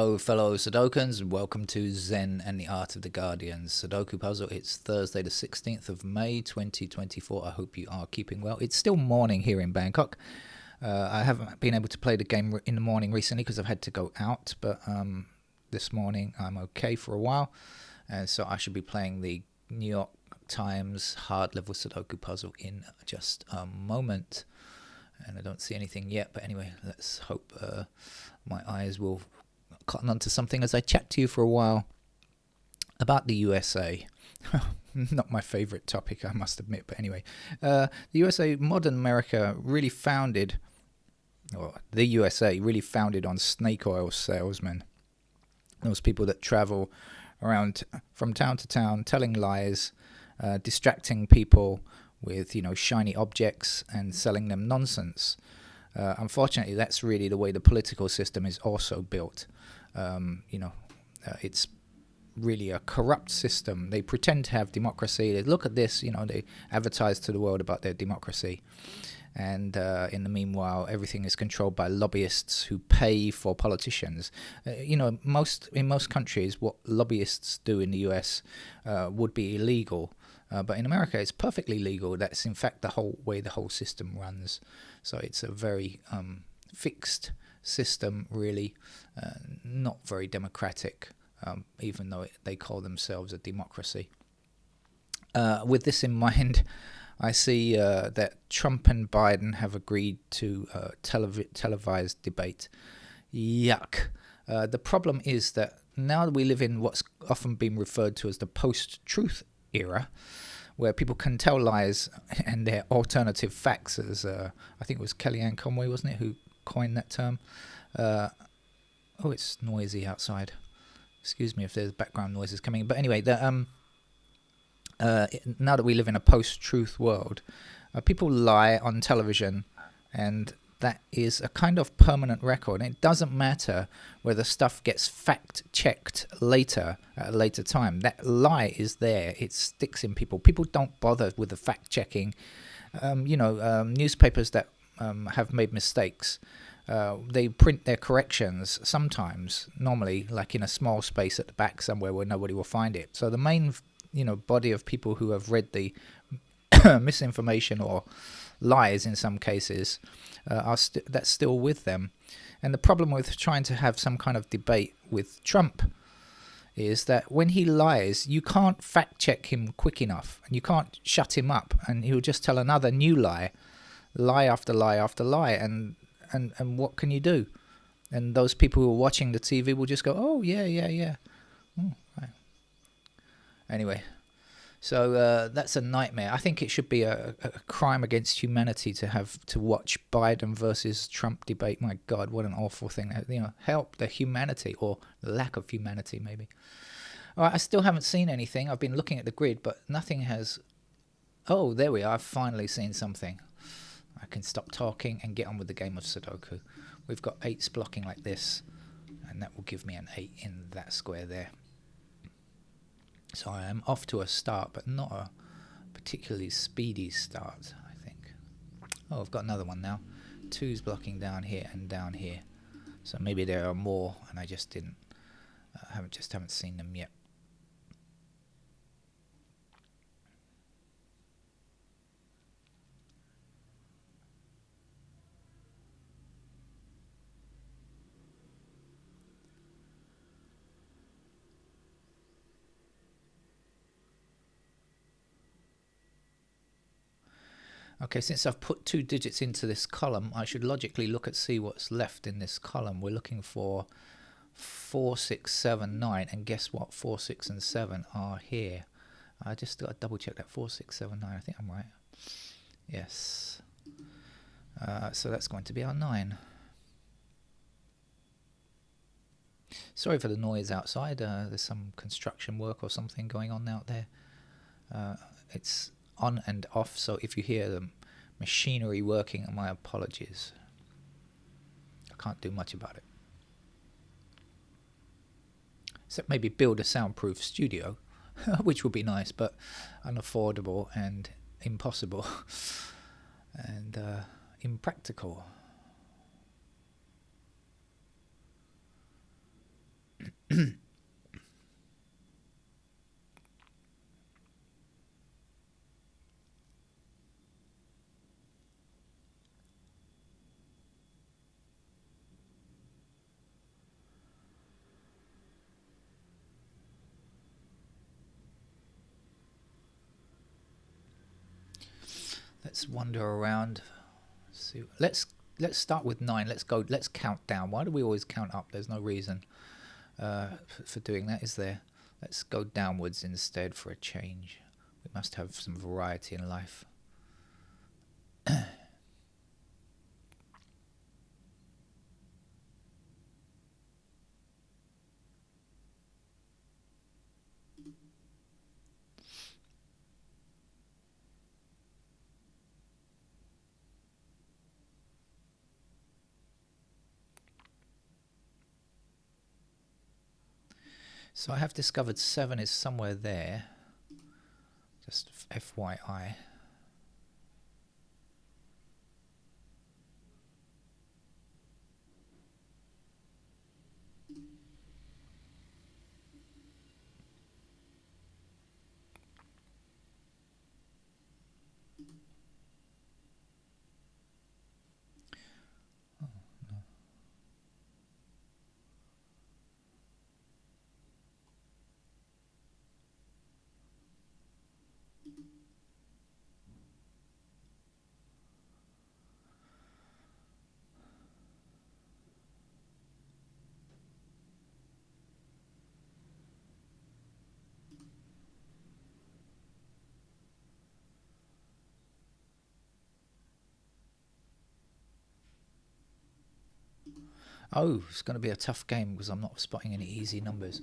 Hello, fellow Sudokans, and welcome to Zen and the Art of the Guardians Sudoku puzzle. It's Thursday, the 16th of May, 2024. I hope you are keeping well. It's still morning here in Bangkok. I haven't been able to play the game in the morning recently because I've had to go out, but this morning I'm okay for a while, and so I should be playing the New York Times hard level Sudoku puzzle in just a moment. And I don't see anything yet, but anyway, let's hope my eyes will cotton onto something as I chat to you for a while about the USA. Not my favorite topic, I must admit, but anyway. The USA, modern America, really founded, or the USA really founded on snake oil salesmen. Those people that travel around from town to town telling lies, distracting people with, shiny objects and selling them nonsense. Unfortunately, that's really the way the political system is also built. It's really a corrupt system. They pretend to have democracy. They look at this, they advertise to the world about their democracy. And in the meanwhile, everything is controlled by lobbyists who pay for politicians. In most countries, what lobbyists do in the US would be illegal. But in America, it's perfectly legal. That's in fact the whole way the whole system runs. So it's a very fixed system, really, not very democratic, even though they call themselves a democracy. With this in mind, I see that Trump and Biden have agreed to televised debate. Yuck. The problem is that now we live in what's often been referred to as the post-truth era, where people can tell lies and their alternative facts, as I think it was Kellyanne Conway, wasn't it, who coined that term? It's noisy outside. Excuse me if there's background noises coming. But anyway, now that we live in a post-truth world, people lie on television, and that is a kind of permanent record. And it doesn't matter whether stuff gets fact-checked later, at a later time. That lie is there. It sticks in people. People don't bother with the fact-checking. Newspapers that have made mistakes, they print their corrections sometimes, normally, like in a small space at the back somewhere where nobody will find it. So the main body of people who have read the misinformation or lies in some cases that's still with them. And the problem with trying to have some kind of debate with Trump is that when he lies, you can't fact check him quick enough, and you can't shut him up, and he'll just tell another new lie after lie after lie, and what can you do? And those people who are watching the TV will just go, oh yeah. Right. Anyway, so that's a nightmare. I think it should be a crime against humanity to have to watch Biden versus Trump debate. My God, what an awful thing. Help the humanity, or the lack of humanity, maybe. All right, I still haven't seen anything. I've been looking at the grid, but nothing has... Oh, there we are. I've finally seen something. I can stop talking and get on with the game of Sudoku. We've got 8s blocking like this, and that will give me an 8 in that square there. So I am off to a start, but not a particularly speedy start, I think. Oh, I've got another one now. 2s blocking down here and down here. So maybe there are more, and I just didn't, haven't seen them yet. Okay, since I've put 2 digits into this column, I should logically look at see what's left in this column. We're looking for 4, 6, 7, 9, and guess what? 4, 6, and 7 are here. I just got to double check that. 4, 6, 7, 9. I think I'm right. Yes. So that's going to be our 9. Sorry for the noise outside. There's some construction work or something going on out there. It's on and off, so if you hear the machinery working, my apologies. I can't do much about it. Except maybe build a soundproof studio, which would be nice, but unaffordable and impossible and impractical. Let's wander around. See, let's start with 9. Let's go. Let's count down. Why do we always count up? There's no reason for doing that, is there? Let's go downwards instead for a change. We must have some variety in life. So I have discovered 7 is somewhere there. Just FYI. Oh, it's going to be a tough game because I'm not spotting any easy numbers.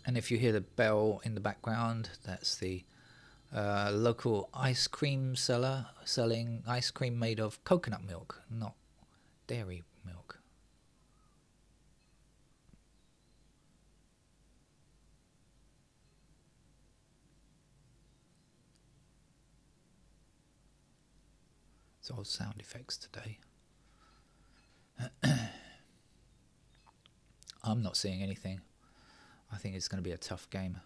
And if you hear the bell in the background, that's the local ice cream seller selling ice cream made of coconut milk, not dairy milk. It's all sound effects today. I'm not seeing anything. I think it's going to be a tough game.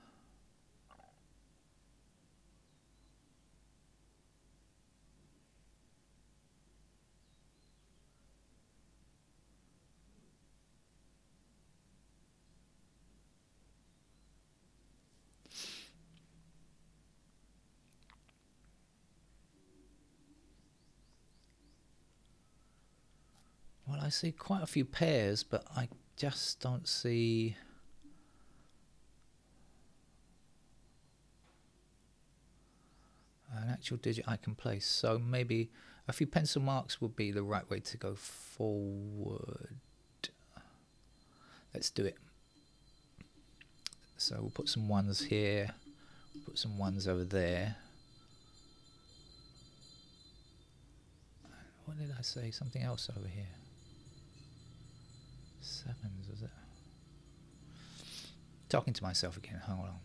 Well, I see quite a few pairs, but I just don't see... an actual digit I can place. So maybe a few pencil marks would be the right way to go forward. Let's do it. So we'll put some 1s here, put some 1s over there. What did I say? Something else over here. 7s, was it? Talking to myself again, hold on.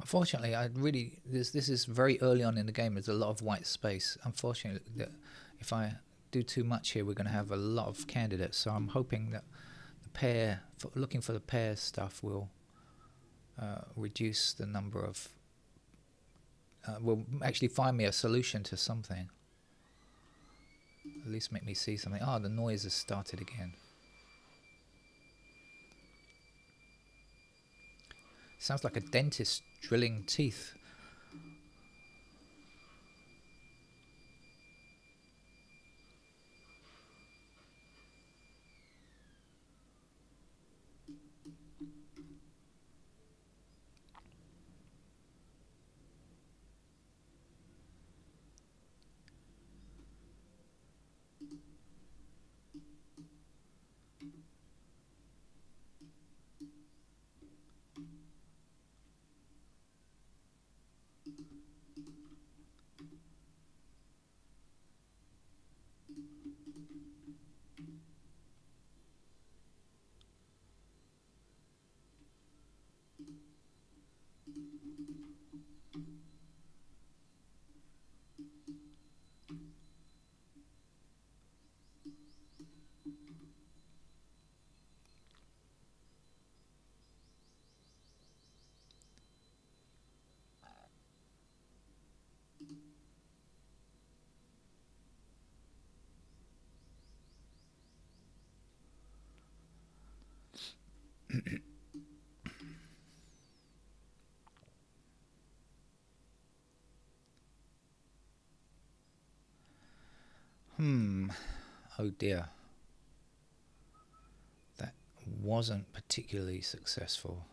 Unfortunately, this is very early on in the game. There's a lot of white space. Unfortunately, if I do too much here, we're going to have a lot of candidates. So I'm hoping that the pair, looking for the pair stuff, will reduce the number of. Will actually find me a solution to something. At least make me see something. Oh, the noise has started again. Sounds like a dentist drilling teeth. Oh dear. That wasn't particularly successful.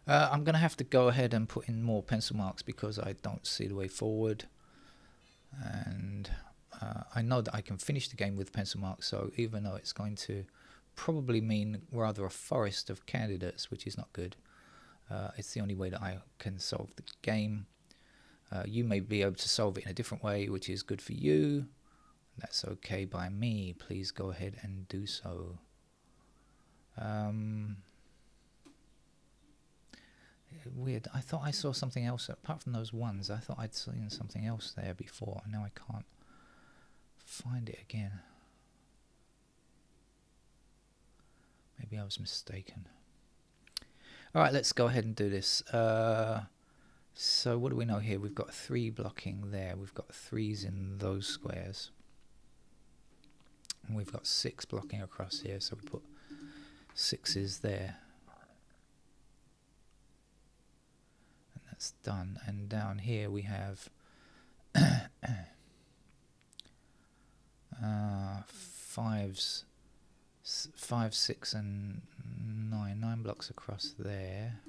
I'm going to have to go ahead and put in more pencil marks because I don't see the way forward. And I know that I can finish the game with pencil marks, so even though it's going to probably mean rather a forest of candidates, which is not good, it's the only way that I can solve the game. You may be able to solve it in a different way, which is good for you. That's okay by me. Please go ahead and do so. Weird. I thought I saw something else apart from those ones. I thought I'd seen something else there before, and now I can't find it again. Maybe I was mistaken. Alright, let's go ahead and do this. So what do we know here? We've got 3 blocking there. We've got 3s in those squares. And we've got 6 blocking across here, so we put 6s there. And that's done. And down here we have 5s, 5, 6 and 9. 9 blocks across there.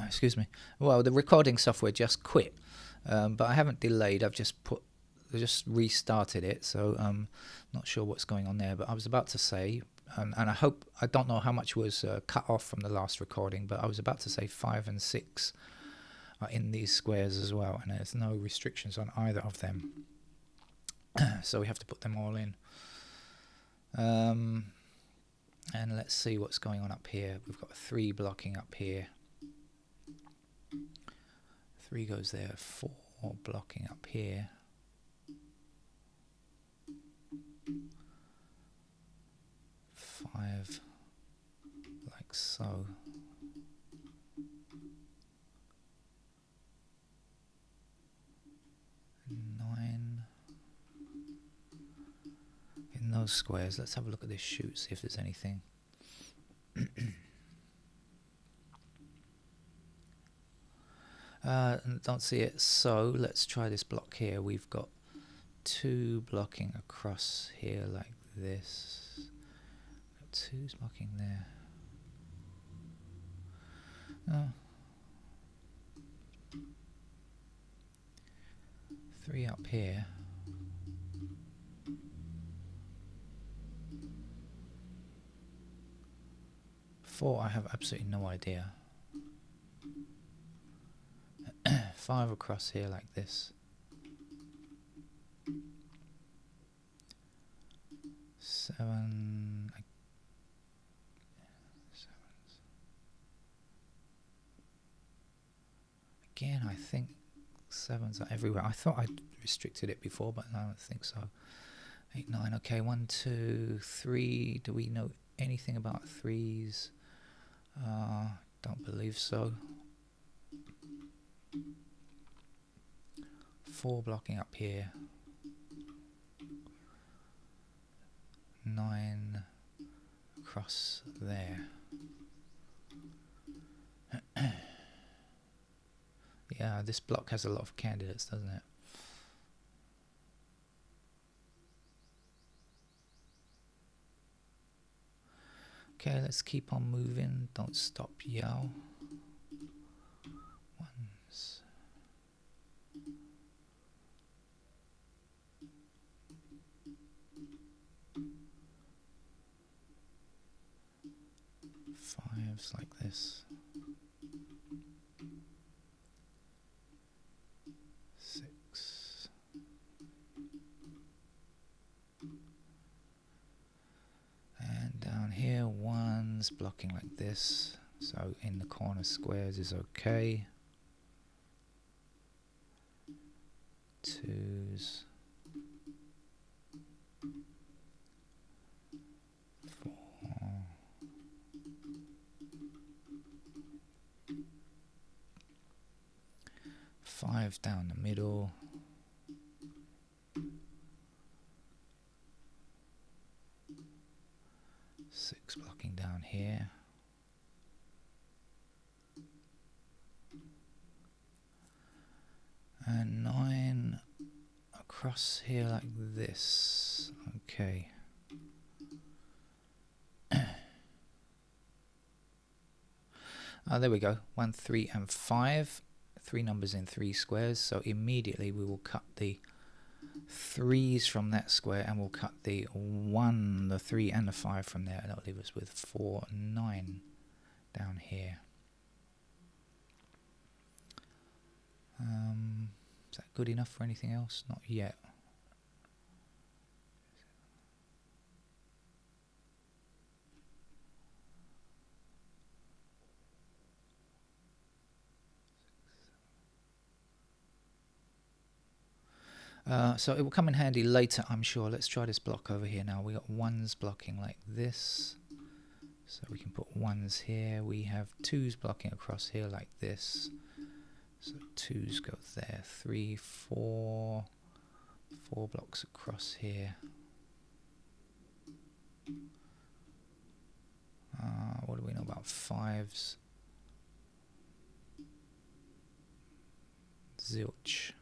Excuse me. Well, the recording software just quit, but I haven't delayed. I've just restarted it, so I'm not sure what's going on there. But I was about to say, and I don't know how much was cut off from the last recording, but I was about to say 5 and 6 are in these squares as well, and there's no restrictions on either of them. So we have to put them all in. And let's see what's going on up here. We've got 3 blocking up here. 3 goes there, 4 blocking up here. 5 like so. 9 in those squares. Let's have a look at this chute, see if there's anything. Don't see it, so let's try this block here. We've got 2 blocking across here like this. Got 2's blocking there. Oh. 3 up here. 4, I have absolutely no idea. 5 across here like this. 7. 7s. Again, I think 7s are everywhere. I thought I'd restricted it before, but I don't think so. 8, 9. Okay, 1, 2, 3. Do we know anything about 3s? Don't believe so. 4 blocking up here. 9 across there. This block has a lot of candidates, doesn't it? Okay, let's keep on moving. Don't stop, yo. Ones. Fives like this. Six. And down here, ones blocking like this. So in the corner squares is okay. Twos. Four. Five down the middle. Six blocking down here. And nine across here like this. Okay. There we go. 1, 3, and 5. 3 numbers in 3 squares. So immediately we will cut the 3's from that square, and we'll cut the 1, the 3, and the 5 from there, and that'll leave us with 4, 9 down here. Is that good enough for anything else? Not yet. So it will come in handy later, I'm sure. Let's try this block over here now. We got ones blocking like this. So we can put ones here. We have twos blocking across here like this. So twos go there. 3, 4. 4 blocks across here. What do we know about fives? Zilch.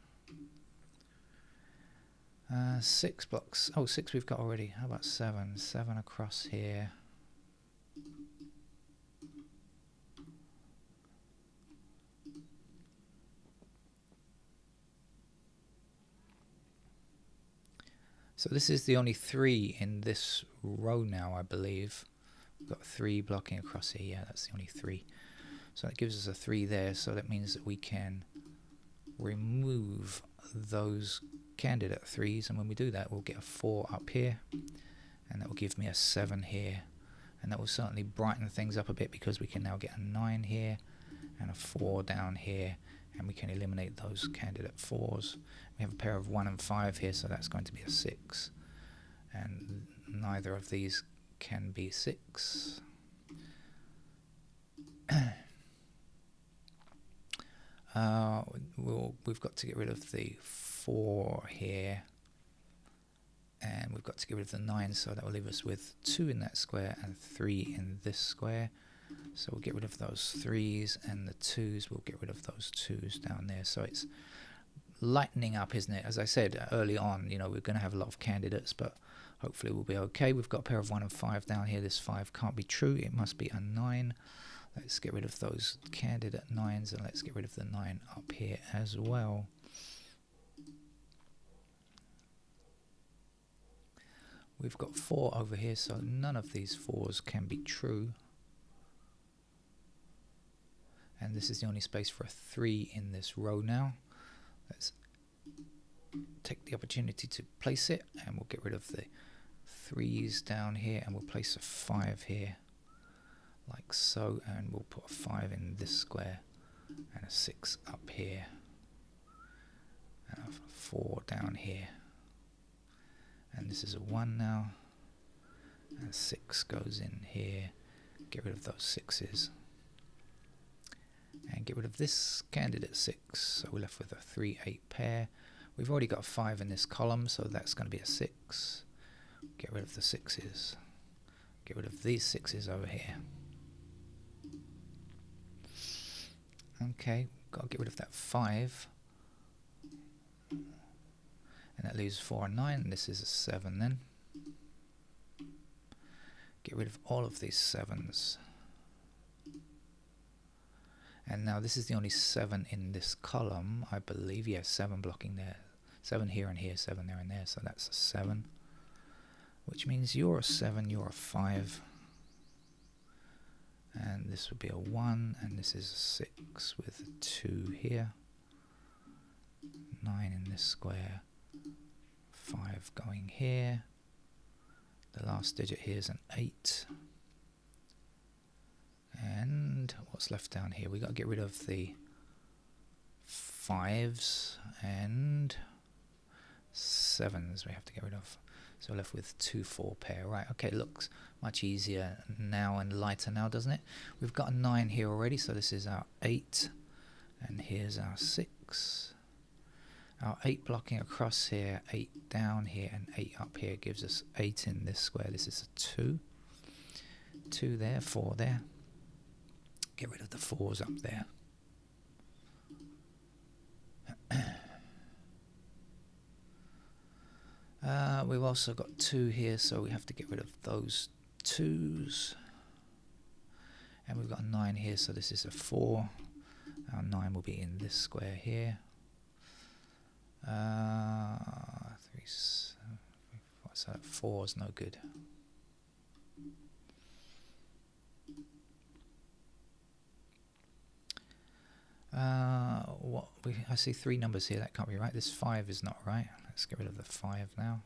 6 blocks. Oh, 6 we've got already. How about 7? 7 across here. So this is the only 3 in this row now, I believe. We've got 3 blocking across here. Yeah, that's the only 3. So that gives us a 3 there. So that means that we can remove those candidate 3's, and when we do that we'll get a 4 up here, and that will give me a 7 here, and that will certainly brighten things up a bit because we can now get a 9 here and a 4 down here, and we can eliminate those candidate 4's. We have a pair of 1 and 5 here, so that's going to be a 6, and neither of these can be 6. We've got to get rid of the 4 here, and we've got to get rid of the 9, so that will leave us with 2 in that square and 3 in this square. So we'll get rid of those 3's, and the 2's, we'll get rid of those 2's down there. So it's lightening up, isn't it? As I said early on, you know, we're going to have a lot of candidates, but hopefully we'll be okay. We've got a pair of 1 and 5 down here. This 5 can't be true. It must be a 9. Let's get rid of those candidate 9's, and let's get rid of the 9 up here as well. We've got 4 over here, so none of these 4's can be true. And this is the only space for a 3 in this row now. Let's take the opportunity to place it, and we'll get rid of the 3's down here, and we'll place a 5 here, like so, and we'll put a 5 in this square, and a 6 up here, and a 4 down here. And this is a 1 now, and 6 goes in here. Get rid of those 6's, and get rid of this candidate 6, so we're left with a 3-8 pair. We've already got a 5 in this column, so that's going to be a 6. Get rid of the 6's. Get rid of these 6's over here. Okay, got to get rid of that 5. And that leaves 4 and 9. This is a 7 then. Get rid of all of these 7s. And now this is the only 7 in this column, I believe. Yeah, 7 blocking there. 7 here and here, 7 there and there. So that's a 7. Which means you're a 7, you're a 5. And this would be a 1, and this is a 6 with a 2 here. 9 in this square. 5 going here. The last digit here is an 8. And what's left down here? We've got to get rid of the 5s and 7s we have to get rid of. So we're left with 2 4 pair. Right, okay, looks much easier now and lighter now, doesn't it? We've got a 9 here already, so this is our 8. And here's our 6. Our 8 blocking across here, 8 down here, and 8 up here gives us 8 in this square. This is a 2. 2 there, 4 there. Get rid of the 4s up there. We've also got 2 here, so we have to get rid of those 2s. And we've got a 9 here, so this is a 4. Our 9 will be in this square here. 3, 7, what's that? 4 is no good. I see 3 numbers here. That can't be right. This 5 is not right. Let's get rid of the 5 now.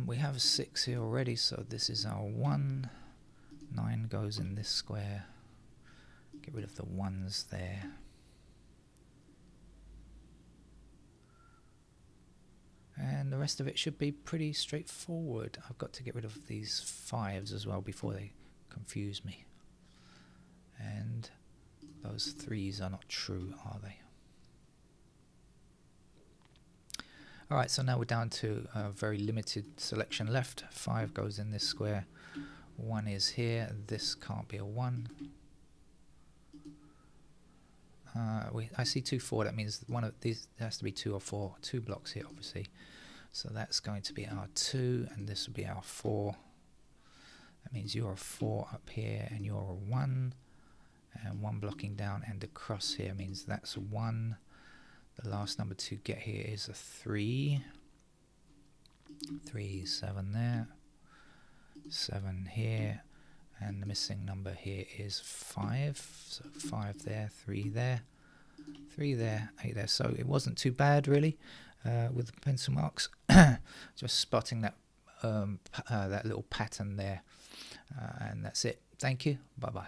We have a 6 here already, so this is our 1. 9 goes in this square. Get rid of the 1s there. And the rest of it should be pretty straightforward. I've got to get rid of these 5s as well before they confuse me. And those 3s are not true, are they? Alright, so now we're down to a very limited selection left. 5 goes in this square. 1 is here. This can't be a 1. I see 2 4. That means one of these has to be 2 or 4. 2 blocks here, obviously. So that's going to be our 2, and this will be our 4. That means you're a 4 up here, and you're a 1. And 1 blocking down and across here means that's a 1. The last number to get here is a 3. 3, 7 there. 7 here. And the missing number here is 5. So 5 there, 3 there, 3 there, 8 there. So it wasn't too bad really with the pencil marks. Just spotting that that little pattern there. And that's it. Thank you. Bye bye.